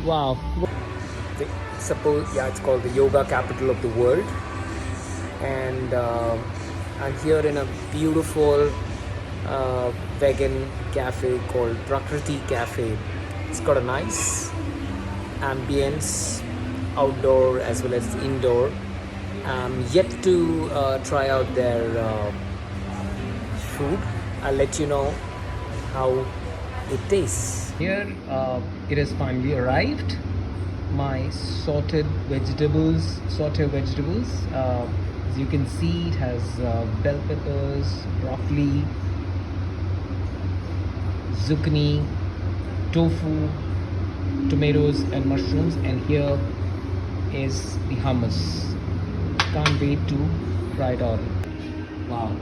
Wow. It's called the yoga capital of the world, and I'm here in a beautiful vegan cafe called Prakriti Cafe. It's got a nice ambience, outdoor as well as indoor. I'm yet to try out their food. I'll let you know how it tastes. Here it has finally arrived. My sauteed vegetables. As you can see, it has bell peppers, broccoli, zucchini, tofu, tomatoes, and mushrooms. And here is the hummus. Can't wait to try it all. Wow.